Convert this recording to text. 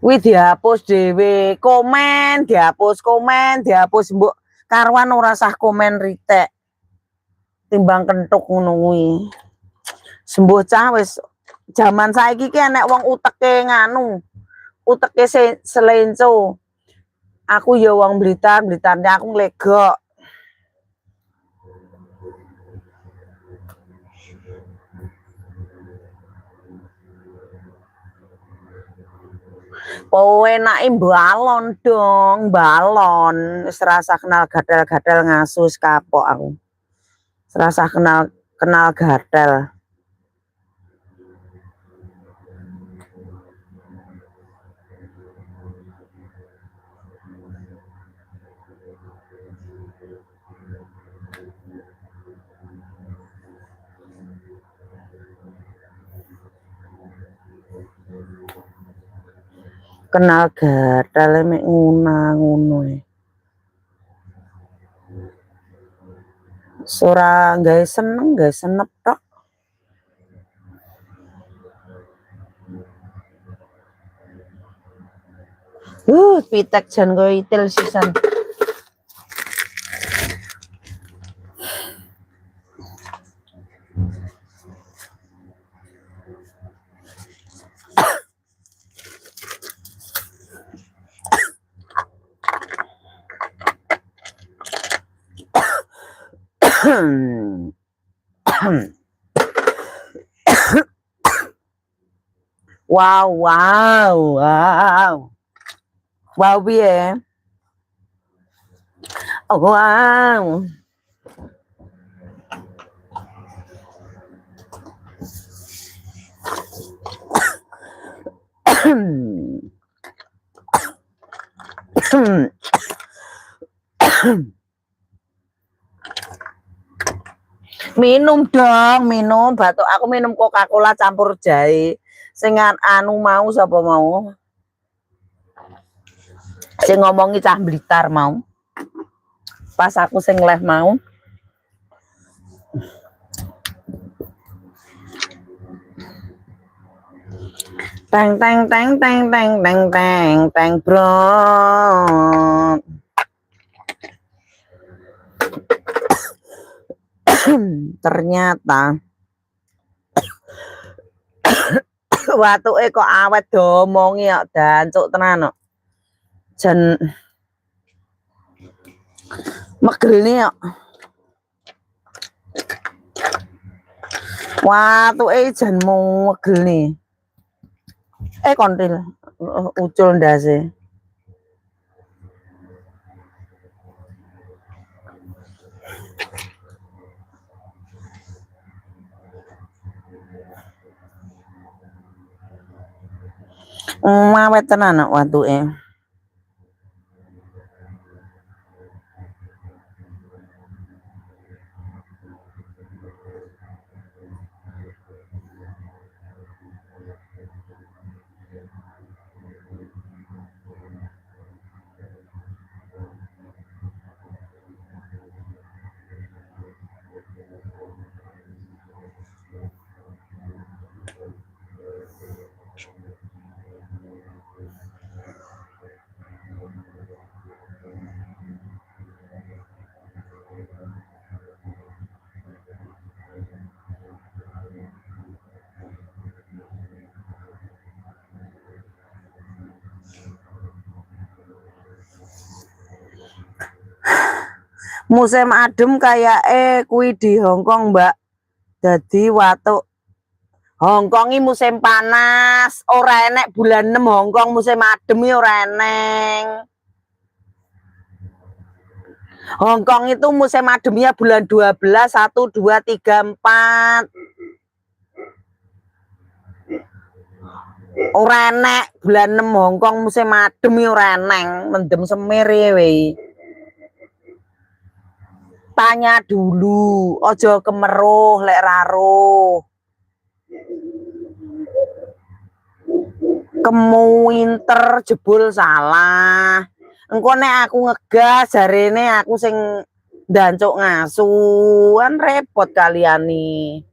Wih dihapus dhewe, dihapus mbok karuan ora sah komen ritek. Timbang kentuk ngono kuwi. Sembuh cah wis jaman saiki ki enek wong uteke nganu. Uteke selenco. Aku ya wong Blitar, Blitarne aku nglegok. Kowe enake balon dong, balon. Wis rasa kenal gadel-gadel ngasus kapok aku. Serasa kenal gadel. Kenal gadel mek ngono e. Sora gawe seneng, gawe senep tok. Pitek jan koyo itil sisan. Wow piye? Oh, wow. Minum dong, minum batuk. Aku minum Coca-Cola campur jahe. Sing anu mau sapa mau? Sing ngomongi cah Blitar mau. Pas aku sing leh mau. Teng teng teng teng teng teng teng teng bro. Ternyata watuke kok awet domongi kok dancuk tenan kok. Jan megelne kok. Watuke jan megelne. Kontil ucul ndase. Awet tenan kok watuke. Musim adem kayak kui di Hongkong mbak. Jadi watuk Hongkong ini musim panas. Ora enek bulan 6 Hongkong musim adem ini ora enek. Hongkong itu musim ademnya bulan 12, 1, 2, 3, 4. Ora enek bulan 6 Hongkong musim adem ini ora enek. Mendem semir ya wey. Tanya dulu, ojo kemeruh lek raruh. Kemu winter jebul salah. Engko nek aku ngegas jarene aku sing ndancuk ngasuh, kan repot kalian nih.